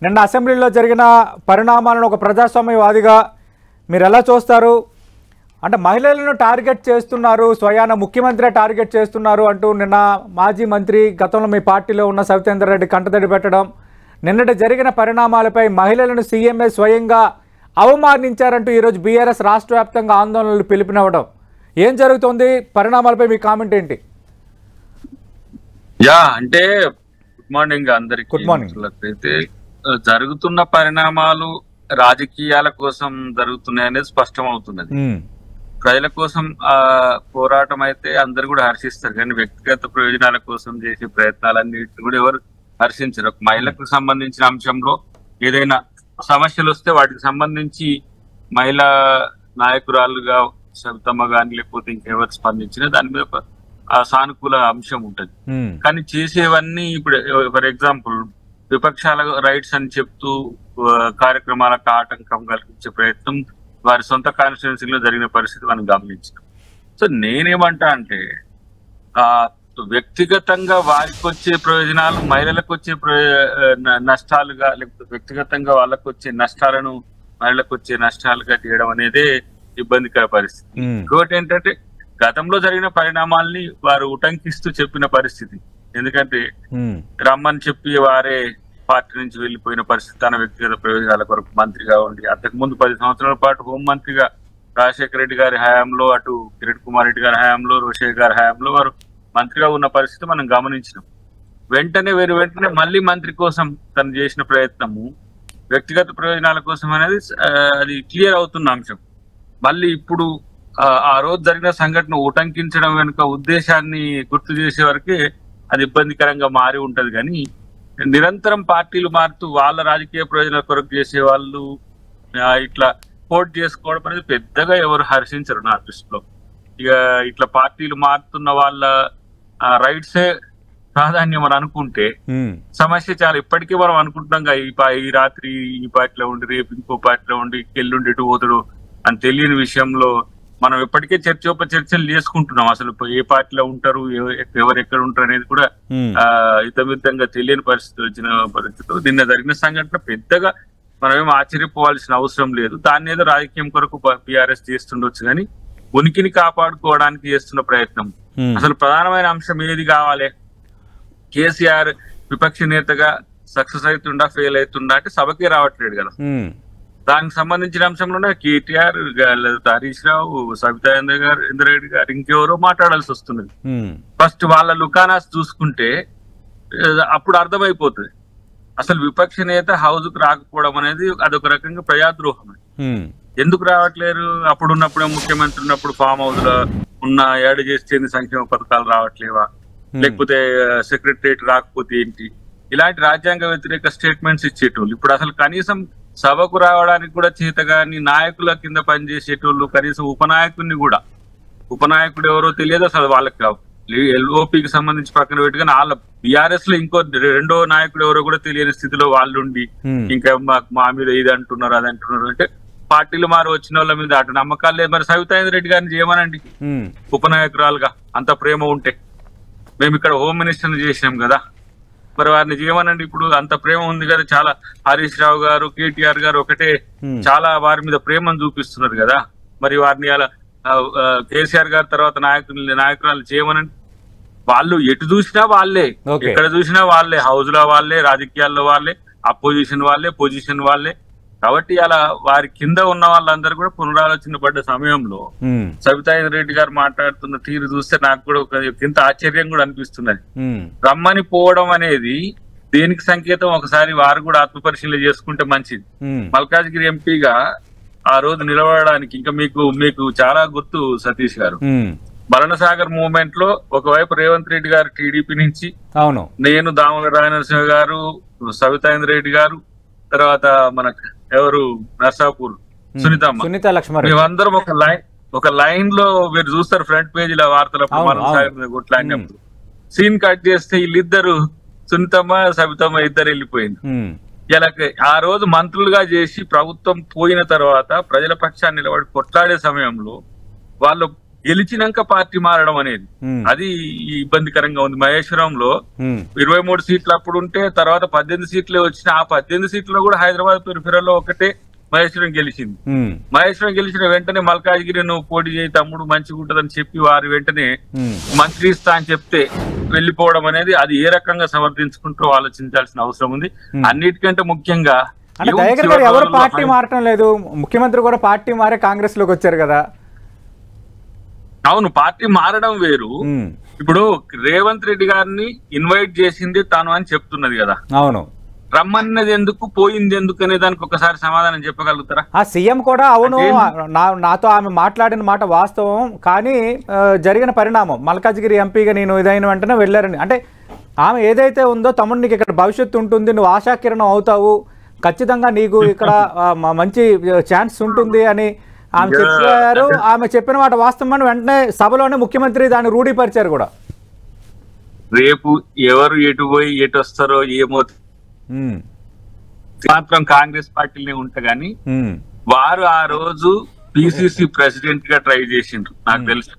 నిన్న అసెంబ్లీలో జరిగిన పరిణామాలను ఒక ప్రజాస్వామ్యవాదిగా మీరు ఎలా చూస్తారు? అంటే మహిళలను టార్గెట్ చేస్తున్నారు, స్వయాన ముఖ్యమంత్రి టార్గెట్ చేస్తున్నారు అంటూ నిన్న మాజీ మంత్రి, గతంలో మీ పార్టీలో ఉన్న సవితేందర్ రెడ్డి కంటతడి పెట్టడం, నిన్నటి జరిగిన పరిణామాలపై మహిళలను సీఎంఏ స్వయంగా అవమానించారంటూ ఈరోజు బీఆర్ఎస్ రాష్ట్ర వ్యాప్తంగా ఆందోళనలు పిలుపునివ్వడం, ఏం జరుగుతుంది? పరిణామాలపై మీ కామెంట్ ఏంటి? అంటే గుడ్ మార్నింగ్ అందరికి. Good morning. అయితే జరుగుతున్న పరిణామాలు రాజకీయాల కోసం జరుగుతున్నాయనేది స్పష్టం అవుతున్నది. ప్రజల కోసం పోరాటం అయితే అందరు కూడా హర్షిస్తారు, కానీ వ్యక్తిగత ప్రయోజనాల కోసం చేసే ప్రయత్నాలన్నిటిని కూడా ఎవరు హర్షించరు. ఒక మహిళకు సంబంధించిన అంశంలో ఏదైనా సమస్యలు వస్తే వాటికి సంబంధించి మహిళా నాయకురాలుగా సవితమ్మ గాని లేకపోతే ఇంకెవరు స్పందించినా దాని మీద ఒక సానుకూల అంశం ఉంటది. కానీ చేసేవన్నీ ఇప్పుడు ఫర్ ఎగ్జాంపుల్ విపక్షాల రైట్స్ అని చెప్తూ కార్యక్రమాలకు ఆటంకం కలిగించే ప్రయత్నం వారి సొంత కాన్స్టిట్యున్సీలో జరిగిన పరిస్థితి మనం గమనించాం. సో నేనేమంటా అంటే వ్యక్తిగతంగా వారికి వచ్చే ప్రయోజనాలు మహిళలకు వచ్చే నష్టాలుగా, లేకపోతే వ్యక్తిగతంగా వాళ్ళకు వచ్చే నష్టాలను మహిళలకు వచ్చే నష్టాలుగా చేయడం అనేదే ఇబ్బందికర పరిస్థితి. ఇంకోటి ఏంటంటే గతంలో జరిగిన పరిణామాల్ని వారు ఉటంకిస్తూ చెప్పిన పరిస్థితి. ఎందుకంటే రమ్మని చెప్పి వారే పార్టీ నుంచి వెళ్లిపోయిన పరిస్థితి, తన వ్యక్తిగత ప్రయోజనాల కొరకు మంత్రిగా ఉండి, అంతకుముందు 10 సంవత్సరాల పాటు హోంమంత్రిగా రాజశేఖర రెడ్డి గారి హయాంలో, అటు కిరణ్ కుమార్ రెడ్డి గారి హయాంలో, రోషయ్య గారి హయాంలో వారు మంత్రిగా ఉన్న పరిస్థితి మనం గమనించినాం. వెంటనే మళ్ళీ మంత్రి కోసం తను చేసిన ప్రయత్నము వ్యక్తిగత ప్రయోజనాల కోసం అనేది అది క్లియర్ అవుతున్న అంశం. మళ్ళీ ఇప్పుడు ఆ రోజు జరిగిన సంఘటన ఉటంకించడం వెనుక ఉద్దేశాన్ని గుర్తు చేసే వరకే అది ఇబ్బందికరంగా మారి ఉంటది. కానీ నిరంతరం పార్టీలు మారుతూ వాళ్ళ రాజకీయ ప్రయోజనాల కొరకు చేసే వాళ్ళు ఇట్లా పోటీ చేసుకోవడం అనేది పెద్దగా ఎవరు హర్షించరు నా దృష్టిలో. ఇక ఇట్లా పార్టీలు మారుతున్న వాళ్ళ రైట్సే ప్రాధాన్యం అని అనుకుంటే సమస్య చాలా ఇప్పటికీ మనం అనుకుంటున్నాం ఈ రాత్రి ఈ పార్టీలో ఉండి రేపు ఇంకో పార్టీలో ఉండి ఎల్లుండి ఎటు పోతాడు అని తెలియని విషయంలో మనం ఇప్పటికే చర్చలు చేసుకుంటున్నాం. అసలు ఏ పార్టీలో ఉంటారు, ఎవరు ఎక్కడ ఉంటారు అనేది కూడా ఇతమితంగా తెలియని పరిస్థితి వచ్చిన పరిస్థితులు నిన్న జరిగిన సంఘటన పెద్దగా మనం ఏం ఆశ్చర్యపోవాల్సిన అవసరం లేదు. దాన్ని ఏదో రాజకీయం కొరకు బీఆర్ఎస్ చేస్తుండొచ్చు, కానీ ఉనికిని కాపాడుకోవడానికి చేస్తున్న ప్రయత్నం. అసలు ప్రధానమైన అంశం ఏది కావాలి? కేసీఆర్ విపక్ష నేతగా సక్సెస్ అవుతుండా ఫెయిల్ అవుతుండా అంటే సభకే రావట్లేడు కదా. దానికి సంబంధించిన అంశంలోనే కేటీఆర్, హరీష్ రావు, సవితేందర్ రెడ్డి గారు ఇంకెవరో మాట్లాడాల్సి వస్తున్నది. ఫస్ట్ వాళ్ళ లుకానాస్ చూసుకుంటే అప్పుడు అర్థమైపోతుంది అసలు విపక్ష నేత హౌస్ కు రాకపోవడం అనేది అదొక రకంగా ప్రజాద్రోహం. ఎందుకు రావట్లేరు? అప్పుడున్నప్పుడే ముఖ్యమంత్రి ఉన్నప్పుడు ఫామ్ హౌస్ లో ఉన్న యాడ్ చేసేది సంక్షేమ పథకాలు రావట్లేవా, లేకపోతే సెక్రటరియట్ రాకపోతే ఏంటి, ఇలాంటి రాజ్యాంగ వ్యతిరేక స్టేట్మెంట్స్ ఇచ్చేటోళ్ళు ఇప్పుడు అసలు కనీసం సభకు రావడానికి కూడా చేతగాని నాయకుల కింద పనిచేసేటోళ్ళు, కనీసం ఉపనాయకుడు ఎవరో తెలియదు అసలు వాళ్ళకి. ఎల్ఓపికి సంబంధించి పక్కన పెట్టుకుని వాళ్ళ బీఆర్ఎస్ లో ఇంకో రెండో నాయకుడు ఎవరో కూడా తెలియని స్థితిలో వాళ్ళు ఉండి ఇంకా మా మీద ఇది అంటున్నారు అది అంటున్నారు అంటే పార్టీలు మారి వచ్చిన వాళ్ళ మీద అటు నమ్మకాలు లేదు. మరి సవితేందర్ రెడ్డి గారిని చేయమనండి ఉపనాయకురాలుగా, అంత ప్రేమ ఉంటే. మేము ఇక్కడ హోమ్ మినిస్టర్ చేసినాం కదా, మరి వారిని చేయమనండి. ఇప్పుడు అంత ప్రేమ ఉంది కదా, చాలా హరీష్ రావు గారు, కేటీఆర్ గారు ఒకటే చాలా వారి మీద ప్రేమను చూపిస్తున్నారు కదా. మరి వారిని అలా కేసీఆర్ గారి తర్వాత నాయకురాలు చేయమనండి. వాళ్ళు ఎటు చూసినా వాళ్ళే, ఎక్కడ చూసినా వాళ్ళే, హౌస్ లో వాళ్ళే, రాజకీయాల్లో వాళ్ళే, అపోజిషన్ వాళ్ళే, పొజిషన్ వాళ్ళే. కాబట్టి అలా వారి కింద ఉన్న వాళ్ళందరూ కూడా పునరాలోచన పడ్డ సమయంలో సవితేందర్ రెడ్డి గారు మాట్లాడుతున్న తీరు చూస్తే నాకు కూడా ఒక ఇంత ఆశ్చర్యం కూడా అనిపిస్తున్నది. రమ్మని పోవడం అనేది దేనికి సంకేతం? ఒకసారి వారు కూడా ఆత్మపరిశీలన చేసుకుంటే మంచిది. మల్కాజ్గిరి ఎంపీగా ఆ రోజు నిలబడడానికి ఇంకా మీకు చాలా గుర్తు సతీష్ గారు, బలనసాగర్ మూవ్మెంట్ లో ఒకవైపు రేవంత్ రెడ్డి గారు టీడీపీ నుంచి, నేను దామల రాజనరసింహ గారు, సవితేందర్ రెడ్డి గారు, తర్వాత మన ఎవరు నర్సాపూర్ సునీత లక్ష్మణ్, మేమందరం ఒక లైన్ లో మీరు చూస్తారు ఫ్రంట్ పేజీల వార్తలప్పుడు బలనసాగర్ కొట్లాడినప్పుడు సీన్ కట్ చేస్తే వీళ్ళిద్దరు సునీతమ్మ సవితమ్మ ఇద్దరు వెళ్ళిపోయింది. ఇలా ఆ రోజు మంత్రులుగా చేసి ప్రభుత్వం పోయిన తర్వాత ప్రజల పక్షాన్ని నిలబడి కొట్లాడే సమయంలో వాళ్ళు గెలిచినాక పార్టీ మారడం అనేది అది ఇబ్బందికరంగా ఉంది. మహేశ్వరంలో 23 సీట్లు అప్పుడు ఉంటే తర్వాత 18 సీట్లే వచ్చిన. ఆ 18 సీట్లలో కూడా హైదరాబాద్ పెరిఫెరల్ లో ఒకటే మహేశ్వరం గెలిచింది. మహేశ్వరం గెలిచిన వెంటనే మల్కాజ్గిరి నువ్వు పోటీ చేయి తమ్ముడు మంచిగా ఉంటదని చెప్పి వారి వెంటనే మంత్రి ఇస్తా అని చెప్తే వెళ్లిపోవడం అనేది అది ఏ రకంగా సమర్థించుకుంటూ ఆలోచించాల్సిన అవసరం ఉంది. అన్నిటికంటే ముఖ్యంగా ఎవరు పార్టీ మారటం లేదు, ముఖ్యమంత్రి కూడా పార్టీ మారే కాంగ్రెస్ లోకి వచ్చారు కదా. అవును, పార్టీ మారడం వేరు. ఇప్పుడు రేవంత్ రెడ్డి గారిని ఇన్వైట్ చేసింది తాను అని చెప్తున్నది కదా. అవును, రమ్మన్నది ఎందుకు పోయింది ఎందుకు అనే దానికి ఒకసారి సమాధానం చెప్పగలుగుతారా? ఆ సీఎం కూడా అవును నాతో ఆమె మాట్లాడిన మాట వాస్తవం, కానీ జరిగిన పరిణామం మల్కాజ్గిరి ఎంపీగా నేను ఇదైన వెంటనే వెళ్ళారని. అంటే ఆమె ఏదైతే ఉందో తమ్ముడు నీకు ఇక్కడ భవిష్యత్తు ఉంటుంది, నువ్వు ఆశాకిరణం అవుతావు, ఖచ్చితంగా నీకు ఇక్కడ మంచి ఛాన్స్ ఉంటుంది అని ఆమె చెప్పారు. ఆమె చెప్పిన మాట వాస్తవం వెంటనే సభలోనే ముఖ్యమంత్రి దాన్ని రూఢీపరిచారు కూడా. రేపు ఎవరు ఎటు పోయి ఎటు వస్తారో ఏమో మాత్రం కాంగ్రెస్ పార్టీలనే ఉంటా గానీ వారు ఆ రోజు పిసిసి ప్రెసిడెంట్ గా ట్రై చేసిండ్రు నాకు తెలుసు.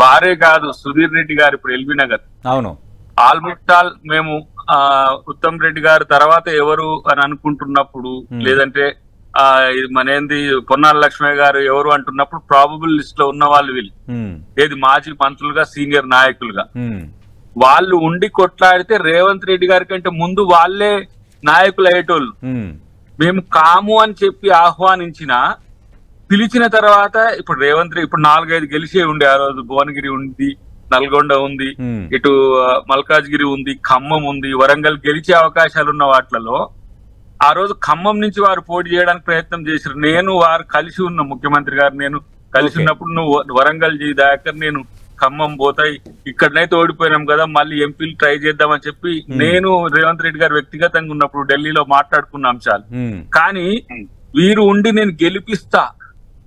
వారే కాదు, సుధీర్ రెడ్డి గారు ఇప్పుడు ఎల్బీ నగర్. అవును, ఆల్మోస్ట్ ఆల్ మేము ఉత్తమ్ రెడ్డి గారు తర్వాత ఎవరు అని అనుకుంటున్నప్పుడు, లేదంటే మనేంది పొన్నాల లక్ష్మయ్య గారు ఎవరు అంటున్నప్పుడు ప్రాబబుల్ లిస్ట్ లో ఉన్న వాళ్ళు వీళ్ళు ఏది మాజీ మంత్రులుగా సీనియర్ నాయకులుగా వాళ్ళు ఉండి కొట్లాడితే రేవంత్ రెడ్డి గారి కంటే ముందు వాళ్ళే నాయకులు అయ్యేటోళ్ళు. మేము కాము అని చెప్పి ఆహ్వానించిన పిలిచిన తర్వాత ఇప్పుడు రేవంత్ రెడ్డి ఇప్పుడు 4-5 గెలిచే ఉండే. ఆ రోజు భువనగిరి ఉంది, నల్గొండ ఉంది, ఇటు మల్కాజ్గిరి ఉంది, ఖమ్మం ఉంది, వరంగల్ గెలిచే అవకాశాలు ఉన్న వాటిలలో ఆ రోజు ఖమ్మం నుంచి వారు పోటీ చేయడానికి ప్రయత్నం చేశారు. నేను వారు కలిసి ఉన్న ముఖ్యమంత్రి గారు నేను కలిసి ఉన్నప్పుడు నువ్వు వరంగల్ దాకా నేను ఖమ్మం పోతాయి, ఇక్కడనైతే ఓడిపోయినాం కదా మళ్ళీ ఎంపీలు ట్రై చేద్దామని చెప్పి నేను రేవంత్ రెడ్డి గారు వ్యక్తిగతంగా ఉన్నప్పుడు ఢిల్లీలో మాట్లాడుకున్న అంశాలు. కానీ వీరు ఉండి నేను గెలిపిస్తా,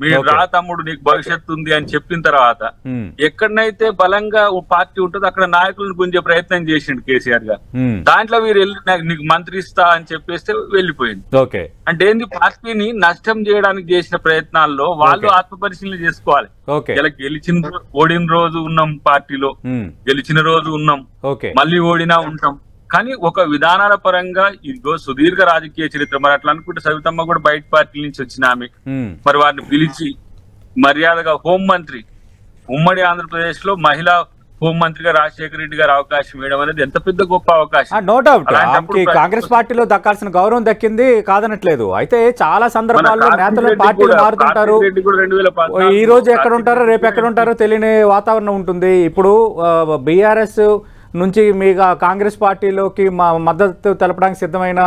మీరు రా తమ్ముడు నీకు భవిష్యత్తు ఉంది అని చెప్పిన తర్వాత ఎక్కడనైతే బలంగా పార్టీ ఉంటుందో అక్కడ నాయకులను గుంజే ప్రయత్నం చేసిండు కేసీఆర్ గారు. దాంట్లో వీరు వెళ్ళి నీకు మంత్రి ఇస్తా అని చెప్పేస్తే వెళ్ళిపోయింది. అంటే ఏంది, పార్టీని నష్టం చేయడానికి చేసిన ప్రయత్నాల్లో వాళ్ళు ఆత్మపరిశీలన చేసుకోవాలి. ఇలా గెలిచిన ఓడిన రోజు ఉన్నాం పార్టీలో, గెలిచిన రోజు ఉన్నాం, మళ్ళీ ఓడినా ఉంటాం. కానీ ఒక విధానాల పరంగా ఇదిగో సుదీర్ఘ రాజకీయ చరిత్ర. మరి అట్లా అనుకుంటే సవితమ్మ కూడా బయట పార్టీల నుంచి వచ్చిన ఆమె, మరి వారిని పిలిచి మర్యాదగా హోంమంత్రి, ఉమ్మడి ఆంధ్రప్రదేశ్ లో మహిళా హోంమంత్రిగా రాజశేఖర రెడ్డి గారు అవకాశం ఇవ్వడం అనేది ఎంత పెద్ద గొప్ప అవకాశం. నో డౌట్ కాంగ్రెస్ పార్టీలో దక్కాల్సిన గౌరవం దక్కింది కాదనట్లేదు. అయితే చాలా సందర్భాల్లో నేతలు పార్టీలు మారుతుంటారు, ఈ రోజు ఎక్కడ ఉంటారో రేపు ఎక్కడ ఉంటారో తెలియని వాతావరణం ఉంటుంది. ఇప్పుడు బీఆర్ఎస్ నుంచి మీ కాంగ్రెస్ పార్టీలోకి మా మద్దతు తెలపడానికి సిద్ధమైన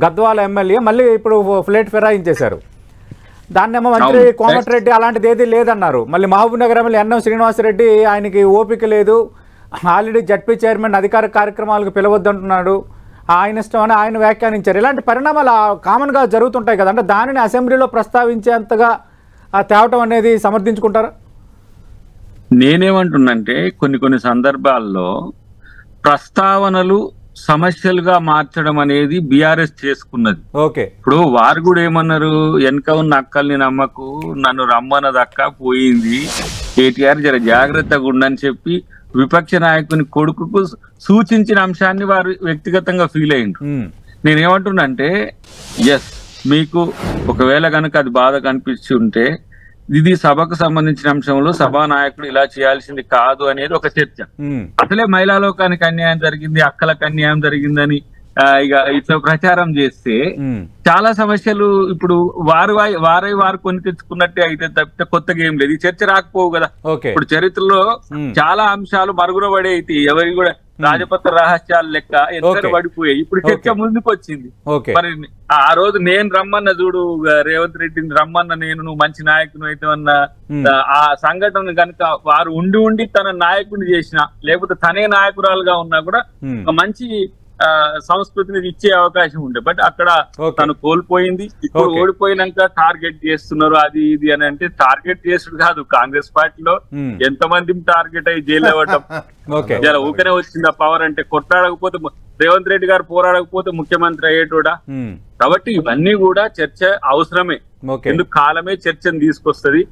గద్వాల ఎమ్మెల్యే మళ్ళీ ఇప్పుడు ఫ్లేట్ ఫిరాయించేశారు. దాన్నేమో మంత్రి కోమటిరెడ్డి అలాంటిది ఏది లేదన్నారు. మళ్ళీ మహబూబ్ నగర్ ఎమ్మెల్యే ఎన్ఎం శ్రీనివాసరెడ్డి ఆయనకి ఓపిక లేదు, ఆల్రెడీ జడ్పీ చైర్మన్ అధికార కార్యక్రమాలకు పిలవద్దంటున్నాడు, ఆయన ఇష్టం అని ఆయన వ్యాఖ్యానించారు. ఇలాంటి పరిణామాలు కామన్గా జరుగుతుంటాయి కదా, అంటే దానిని అసెంబ్లీలో ప్రస్తావించేంతగా తేవటం అనేది సమర్థించుకుంటారా? నేనేమంటున్నంటే కొన్ని సందర్భాల్లో ప్రస్తావనలు సమస్యలుగా మార్చడం అనేది బీఆర్ఎస్ చేసుకున్నది. ఇప్పుడు వారు కూడా ఏమన్నారు, వెనక ఉన్న అక్కల్ని నమ్మకు, నన్ను రమ్మన్నది అక్క పోయింది, కేటీఆర్ జర జాగ్రత్తగా ఉండని చెప్పి విపక్ష నాయకుని కొడుకుకు సూచించిన అంశాన్ని వారు వ్యక్తిగతంగా ఫీల్ అయ్యిండ్రు. నేనేమంటున్నంటే ఎస్, మీకు ఒకవేళ కనుక అది బాధ కనిపించి ఉంటే ఇది సభకు సంబంధించిన అంశంలో సభా నాయకుడు ఇలా చేయాల్సింది కాదు అనేది ఒక చర్చ. అసలే మహిళా లోకానికి అన్యాయం జరిగింది, అక్కలకు అన్యాయం జరిగిందని ఇక ఇట్లా ప్రచారం చేస్తే చాలా సమస్యలు ఇప్పుడు వారు కొని తెచ్చుకున్నట్టే అయితే తప్పితే కొత్తగా ఏం లేదు. ఈ చర్చ రాకపోవు కదా. ఇప్పుడు చరిత్రలో చాలా అంశాలు మరుగున పడే అయితే ఎవరి కూడా రాజపత్ర రహస్యాలు లెక్క ఎక్కడ పడిపోయాయి. ఇప్పుడు చర్చ ముందుకు వచ్చింది. మరి ఆ రోజు నేను రమ్మన్న చూడు రేవంత్ రెడ్డిని రమ్మన్న నేను నువ్వు మంచి నాయకుని అయితే అన్న ఆ సంఘటన కనుక వారు ఉండి తన నాయకుడిని చేసిన లేకపోతే తనే నాయకురాలుగా ఉన్నా కూడా ఒక మంచి సంస్కృతిని ఇచ్చే అవకాశం ఉండే. బట్ అక్కడ తను కోల్పోయింది. ఇప్పుడు ఓడిపోయినాక టార్గెట్ చేస్తున్నారు అది ఇది అని అంటే టార్గెట్ చేసుడు కాదు. కాంగ్రెస్ పార్టీలో ఎంతమంది టార్గెట్ అయ్యి జైలు అవ్వటం ఊకనే వచ్చింది ఆ పవర్. అంటే కొట్లాడకపోతే రేవంత్ రెడ్డి గారు పోరాడకపోతే ముఖ్యమంత్రి అయ్యేటోడా. కాబట్టి ఇవన్నీ కూడా చర్చ అవసరమే. ఎందుకు కాలమే చర్చను తీసుకొస్తుంది.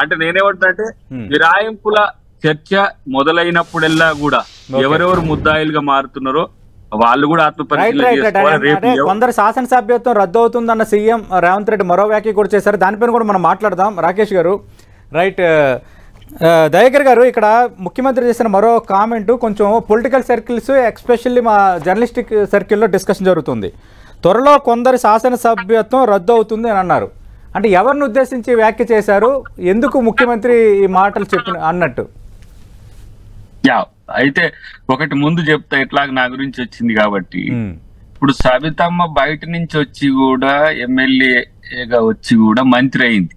అంటే నేనేమంటున్నా ఫిరాయింపుల చర్చ మొదలైనప్పుడల్లా కూడా ఎవరెవరు ముద్దాయిలుగా మారుతున్నారో వాళ్ళు కూడా కొందరు శాసనసభ్యత్వం రద్దు అవుతుందన్న సీఎం రేవంత్ రెడ్డి మరో వ్యాఖ్య కూడా చేశారు. దానిపైన కూడా మనం మాట్లాడదాం. రాకేష్ గారు, రైట్. దయాకర్ గారు, ఇక్కడ ముఖ్యమంత్రి చేసిన మరో కామెంటు కొంచెం పొలిటికల్ సర్కిల్స్, ఎస్పెషల్లీ మా జర్నలిస్టిక్ సర్కిల్లో డిస్కషన్ జరుగుతుంది. త్వరలో కొందరి శాసనసభ్యత్వం రద్దు అవుతుంది అని అన్నారు. అంటే ఎవరిని ఉద్దేశించి వ్యాఖ్య చేశారు? ఎందుకు ముఖ్యమంత్రి ఈ మాటలు అన్నట్టు? అయితే ఒకటి ముందు చెప్తా, ఇట్లాగ నా గురించి వచ్చింది కాబట్టి. ఇప్పుడు సబితమ్మ బయట నుంచి వచ్చి కూడా ఎమ్మెల్యేగా వచ్చి కూడా మంత్రి అయింది.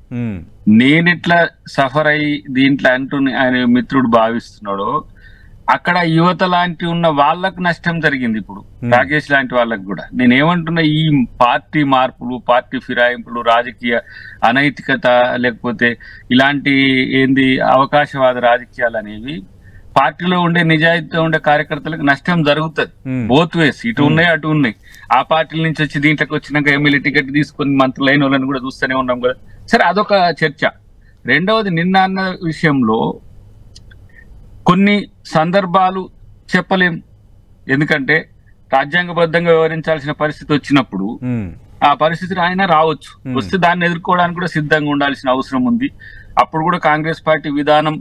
నేను ఇట్లా సఫర్ అయ్యి దీంట్లో అంటూ ఆయన మిత్రుడు భావిస్తున్నాడు, అక్కడ యువత లాంటి ఉన్న వాళ్ళకు నష్టం జరిగింది. ఇప్పుడు రాకేష్ లాంటి వాళ్ళకు కూడా నేనేమంటున్నా, ఈ పార్టీ మార్పులు, పార్టీ ఫిరాయింపులు, రాజకీయ అనైతికత, లేకపోతే ఇలాంటి అవకాశవాద రాజకీయాలు అనేవి పార్టీలో ఉండే నిజాయితీతో ఉండే కార్యకర్తలకు నష్టం జరుగుతుంది. బోత్ వేస్, ఇటు ఉన్నాయి అటు ఉన్నాయి. ఆ పార్టీల నుంచి వచ్చి దీంట్లోకి వచ్చినాక ఎమ్మెల్యే టికెట్ తీసుకుని మంత్రులైన వాళ్ళని కూడా చూస్తూనే ఉన్నాం కదా. సరే, అదొక చర్చ. రెండవది, నిన్న అన్న విషయంలో కొన్ని సందర్భాలు చెప్పలేం. ఎందుకంటే రాజ్యాంగబద్ధంగా వ్యవహరించాల్సిన పరిస్థితి వచ్చినప్పుడు ఆ పరిస్థితి ఆయన రావచ్చు. వస్తే దాన్ని ఎదుర్కోవడానికి కూడా సిద్ధంగా ఉండాల్సిన అవసరం ఉంది. అప్పుడు కూడా కాంగ్రెస్ పార్టీ విధానం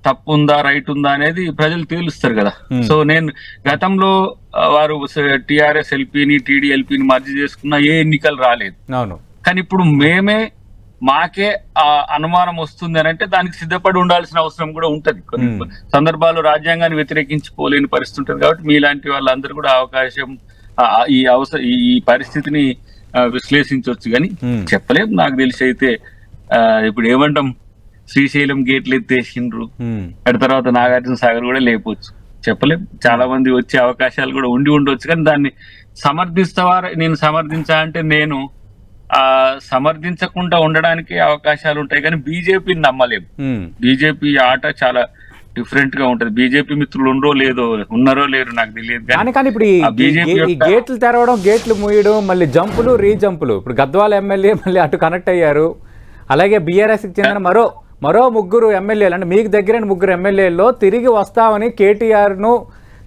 తప్పు ఉందా, రైట్ ఉందా అనేది ప్రజలు తేలుస్తారు కదా. సో నేను గతంలో వారు టిఆర్ఎస్ ఎల్పీని, టీడీఎల్పీని మర్జీ చేసుకున్న ఏ ఎన్నికలు రాలేదు. కానీ ఇప్పుడు మాకే ఆ అనుమానం వస్తుంది అని అంటే దానికి సిద్ధపడి ఉండాల్సిన అవసరం కూడా ఉంటది. కొన్ని సందర్భాలు రాజ్యాంగాన్ని వ్యతిరేకించుకోలేని పరిస్థితి ఉంటుంది. కాబట్టి మీలాంటి వాళ్ళందరూ కూడా అవకాశం ఈ పరిస్థితిని విశ్లేషించవచ్చు. కానీ చెప్పలేం. నాకు తెలిసి అయితే ఇప్పుడు ఏమంటాం, శ్రీశైలం గేట్లు ఎత్తేసిండ్రు, అటు తర్వాత నాగార్జున సాగర్ కూడా లేపొచ్చు, చెప్పలేం. చాలా మంది వచ్చే అవకాశాలు కూడా ఉండొచ్చు. కానీ దాన్ని సమర్థిస్తావా, నేను సమర్థించా అంటే నేను సమర్థించకుండా ఉండడానికి అవకాశాలు ఉంటాయి. కానీ బీజేపీని నమ్మలేము. బీజేపీ ఆట చాలా డిఫరెంట్ గా ఉంటది. బీజేపీ మిత్రులు ఉన్నారో లేరు నాకు తెలియదు. కానీ ఇప్పుడు ఈ గేట్లు తెరవడం, గేట్లు మూయడం, మళ్ళీ జంపులు, రీజంపులు, ఇప్పుడు గద్వాల ఎమ్మెల్యే మళ్ళీ అటు కనెక్ట్ అయ్యారు. అలాగే బీఆర్ఎస్ కి చెందిన మరో ముగ్గురు ఎమ్మెల్యేలు, అంటే మీకు దగ్గరైన ముగ్గురు ఎమ్మెల్యేల్లో తిరిగి వస్తామని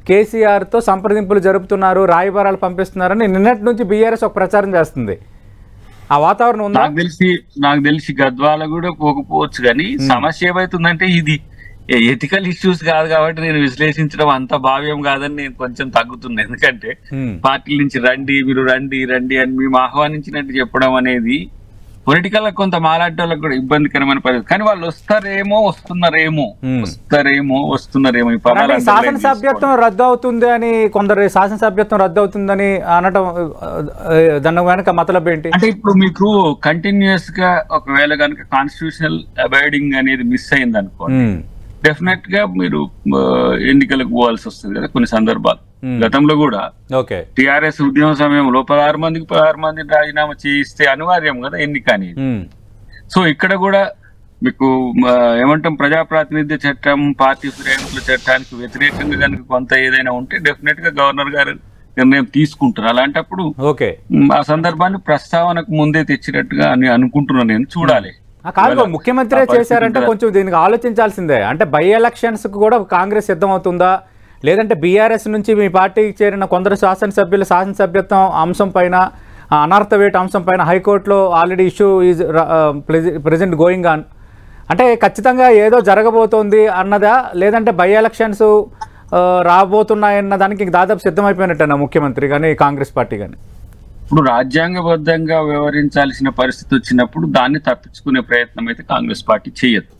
కేసీఆర్తో సంప్రదింపులు జరుపుతున్నారు, రాయబారాలు పంపిస్తున్నారని నిన్నటి నుంచి బీఆర్ఎస్ ఒక ప్రచారం చేస్తుంది. ఆ వాతావరణం ఉందా? నాకు తెలిసి గద్వాల కూడా పోకపోవచ్చు. కానీ సమస్య ఏమైతుందంటే ఇది ఎథికల్ ఇష్యూస్ కాదు కాబట్టి నేను విశ్లేషించడం అంత భావ్యం కాదని నేను కొంచెం తగ్గుతున్నా. ఎందుకంటే పార్టీల నుంచి మీరు రండి అని మేము ఆహ్వానించినట్టు చెప్పడం అనేది పొలిటికల్ గా కొంత మాలాడేళ్ళకి కూడా ఇబ్బందికరమైన పరిస్థితి. కానీ వాళ్ళు వస్తున్నారేమో. శాసనసభ్యత్వం రద్దు అవుతుంది అని కొందరు శాసనసభ్యత్వం రద్దు అవుతుందని అనటం, దాని వెనక మతలబ్ ఏంటి అంటే, ఇప్పుడు మీకు కంటిన్యూస్ గా ఒకవేళ కనుక కాన్స్టిట్యూషనల్ అబైడింగ్ అనేది మిస్ అయింది అనుకోండి, డెఫినెట్ గా మీరు ఎన్నికలకు పోవాల్సి వస్తుంది కదా కొన్ని సందర్భాలు. గతంలో కూడా టిఆర్ఎస్ ఉద్యమ సమయంలో 16 మందిని రాజీనామా చేయిస్తే అనివార్యం కదా ఎన్నిక అనేది. సో ఇక్కడ కూడా మీకు ఏమంటాం, ప్రజాప్రాతినిధ్య చట్టం, పార్టీ ఫిరాయింపుల చట్టానికి వ్యతిరేకంగా కనుక కొంత ఏదైనా ఉంటే డెఫినెట్ గా గవర్నర్ గారు నిర్ణయం తీసుకుంటారు. అలాంటప్పుడు ఆ సందర్భాన్ని ప్రస్తావనకు ముందే తెచ్చినట్టుగా అనుకుంటున్నాను నేను. చూడాలి. కాదు, ముఖ్యమంత్రి చేశారంటే కొంచెం దీనికి ఆలోచించాల్సిందే. అంటే బై ఎలక్షన్స్ కు కూడా కాంగ్రెస్ సిద్ధం అవుతుందా, లేదంటే బీఆర్ఎస్ నుంచి మీ పార్టీకి చేరిన కొందరు శాసనసభ్యుల శాసనసభ్యత్వం అంశం పైన, అనర్హత వేటు అంశం పైన హైకోర్టులో already issue is present going on, అంటే ఖచ్చితంగా ఏదో జరగబోతోంది అన్నదా, లేదంటే బై ఎలక్షన్స్ రాబోతున్నాయన్న దానికి దాదాపు సిద్ధమైపోయినట్టేనా ముఖ్యమంత్రి కానీ కాంగ్రెస్ పార్టీ కానీ? ఇప్పుడు రాజ్యాంగబద్ధంగా వ్యవహరించాల్సిన పరిస్థితి వచ్చినప్పుడు దాన్ని తప్పించుకునే ప్రయత్నం అయితే కాంగ్రెస్ పార్టీ చేయదు.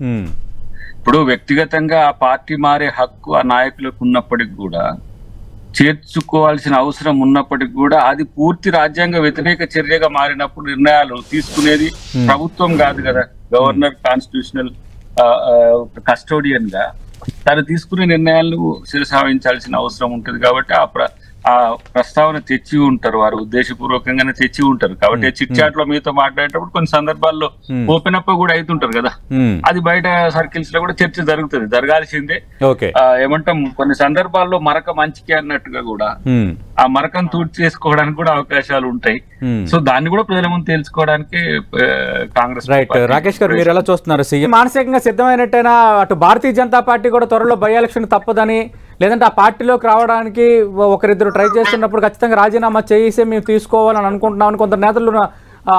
ఇప్పుడు వ్యక్తిగతంగా ఆ పార్టీ మారే హక్కు ఆ నాయకులకు ఉన్నప్పటికి కూడా, చేర్చుకోవాల్సిన అవసరం ఉన్నప్పటికీ కూడా, అది పూర్తి రాజ్యాంగ వ్యతిరేక చర్యగా మారినప్పుడు నిర్ణయాలు తీసుకునేది ప్రభుత్వం కాదు కదా. గవర్నర్ కాన్స్టిట్యూషనల్ కస్టోడియన్ గా తను తీసుకునే నిర్ణయాలను శిరసావహించాల్సిన అవసరం ఉంటుంది. కాబట్టి ఆ ఆ ప్రస్తావన తెచ్చి ఉంటారు, వారు ఉద్దేశపూర్వకంగానే తెచ్చి ఉంటారు. కాబట్టి చిట్ చాట్ లో మీతో మాట్లాడేటప్పుడు కొన్ని సందర్భాల్లో ఓపెన్ అప్ కూడా అవుతుంటారు కదా, అది బయట సర్కిల్స్ లో కూడా చర్చ జరుగుతుంది, జరగాల్సిందే. ఏమంటాం, కొన్ని సందర్భాల్లో మరక మంచికి అన్నట్టుగా కూడా ఆ మరకను తూర్చి చేసుకోవడానికి కూడా అవకాశాలు ఉంటాయి. సో దాన్ని కూడా ప్రజల ముందు తెలుసుకోవడానికి కాంగ్రెస్. రైట్. రాకేష్ గారు, మీరు ఎలా చూస్తున్నారు? మానసికంగా సిద్ధమైనట్టేనా? అటు భారతీయ జనతా పార్టీ కూడా త్వరలో బై ఎలక్షన్ తప్పదని, లేదంటే ఆ పార్టీలోకి రావడానికి ఒకరిద్దరు ట్రై చేస్తున్నప్పుడు ఖచ్చితంగా రాజీనామా చేసి మేము తీసుకోవాలని అనుకుంటున్నామని కొందరు నేతలు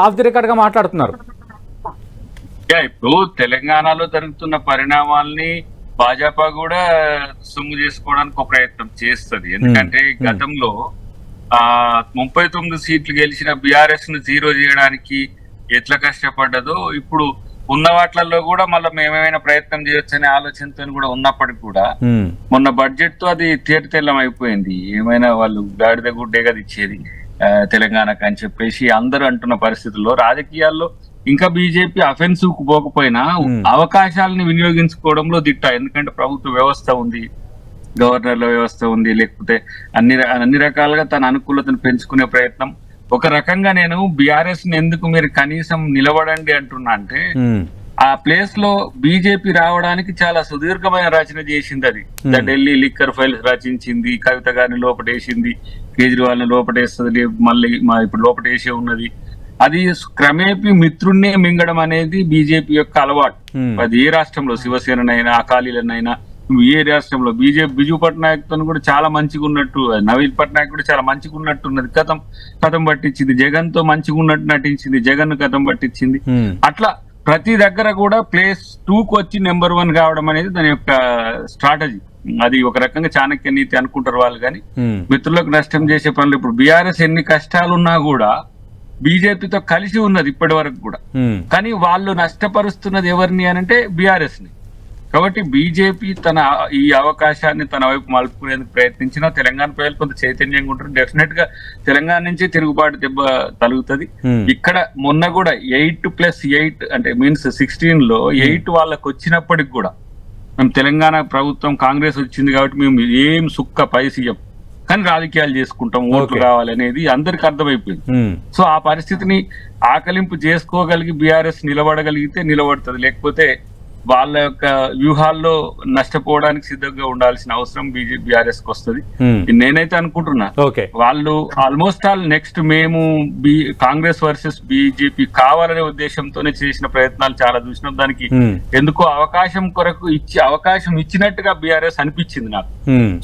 ఆఫ్ ది రికార్డ్ గా మాట్లాడుతున్నారు. ఇప్పుడు తెలంగాణలో జరుగుతున్న పరిణామాల్ని భాజపా కూడా సొమ్ము చేసుకోవడానికి ఒక ప్రయత్నం చేస్తుంది. ఎందుకంటే గతంలో 39 సీట్లు గెలిచిన బీఆర్ఎస్ ను జీరో చేయడానికి ఎట్లా కష్టపడ్డదో, ఇప్పుడు ఉన్న వాటిల్లో కూడా మళ్ళీ మేమేమైనా ప్రయత్నం చేయొచ్చనే ఆలోచనతో కూడా ఉన్నప్పటికీ కూడా మొన్న బడ్జెట్ తో అది తేటతెల్లం అయిపోయింది. ఏమైనా వాళ్ళు గాడిద గుడ్డేగా ఇచ్చేది తెలంగాణకు అని చెప్పేసి అందరూ అంటున్న పరిస్థితుల్లో రాజకీయాల్లో ఇంకా బీజేపీ అఫెన్సివ్ కు పోకపోయినా అవకాశాలను వినియోగించుకోవడంలో దిట్ట. ఎందుకంటే ప్రభుత్వ వ్యవస్థ ఉంది, గవర్నర్ల వ్యవస్థ ఉంది, లేకపోతే అన్ని రకాలుగా తన అనుకూలతను పెంచుకునే ప్రయత్నం. ఒక రకంగా నేను బీఆర్ఎస్ ని ఎందుకు మీరు కనీసం నిలబడండి అంటున్నా అంటే, ఆ ప్లేస్ లో బీజేపీ రావడానికి చాలా సుదీర్ఘమైన రచన చేసింది. అది ద ఢిల్లీ లిక్కర్ ఫైల్స్ రచించింది, కవిత గారిని లోపటేసింది, కేజ్రీవాల్ ని లోపటేస్తుంది, మళ్ళీ ఇప్పుడు లోపటేసే ఉన్నది. అది క్రమేపీ మిత్రుణ్ణే మింగడం అనేది బీజేపీ యొక్క అలవాటు. అది ఏ రాష్ట్రంలో, శివసేనైనా అకాలీలనైనా, ఏ రాష్ట్రంలో బిజు పట్నాయక్ తో కూడా చాలా మంచిగా ఉన్నట్టు, నవీన్ పట్నాయక్ కూడా చాలా మంచిగా ఉన్నట్టు ఉన్నది, కథం పట్టించింది. జగన్ తో మంచిగా ఉన్నట్టు నటించింది, జగన్ కథం పట్టించింది. అట్లా ప్రతి దగ్గర కూడా ప్లేస్ 2కు వచ్చి నెంబర్ 1 కావడం అనేది దాని యొక్క స్ట్రాటజీ. అది ఒక రకంగా చాణక్య నీతి అనుకుంటారు వాళ్ళు. కానీ మిత్రులకు నష్టం చేసే పనులు, ఇప్పుడు బీఆర్ఎస్ ఎన్ని కష్టాలున్నా కూడా బీజేపీతో కలిసి ఉన్నది ఇప్పటి వరకు కూడా. కానీ వాళ్ళు నష్టపరుస్తున్నది ఎవరిని అనంటే బీఆర్ఎస్ ని. కాబట్టి బీజేపీ తన ఈ అవకాశాన్ని తన వైపు మలుపుకునేందుకు ప్రయత్నించినా తెలంగాణ ప్రజలు కొంత చైతన్యంగా ఉంటారు. డెఫినెట్ గా తెలంగాణ నుంచి తిరుగుబాటు దెబ్బ తలుగుతుంది. ఇక్కడ మొన్న కూడా 8+8 అంటే మీన్స్ 16 లో 8 వాళ్ళకి వచ్చినప్పటికి కూడా మేము తెలంగాణ ప్రభుత్వం కాంగ్రెస్ వచ్చింది కాబట్టి మేము ఏం సుక్క పైసీయం కానీ రాజకీయాలు చేసుకుంటాం, ఓట్లు కావాలనేది అందరికి అర్థమైపోయింది. సో ఆ పరిస్థితిని ఆకలింపు చేసుకోగలిగి బీఆర్ఎస్ నిలబడగలిగితే నిలబడుతుంది, లేకపోతే వాళ్ళ యొక్క వ్యూహాల్లో నష్టపోవడానికి సిద్ధంగా ఉండాల్సిన అవసరం బీఆర్ఎస్ కి వస్తుంది. నేనైతే అనుకుంటున్నా వాళ్ళు ఆల్మోస్ట్ ఆల్ నెక్స్ట్ మేము కాంగ్రెస్ వర్సెస్ బీజేపీ కావాలనే ఉద్దేశంతోనే చేసిన ప్రయత్నాలు చాలా చూసినాం. దానికి ఎందుకో అవకాశం ఇచ్చినట్టుగా బీఆర్ఎస్ అనిపించింది నాకు.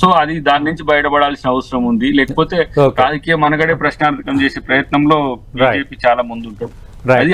సో అది దాని నుంచి బయటపడాల్సిన అవసరం ఉంది, లేకపోతే రాజకీయ మనగడే ప్రశ్నార్థకం చేసే ప్రయత్నంలో బీజేపీ చాలా ముందుంటుంది. అది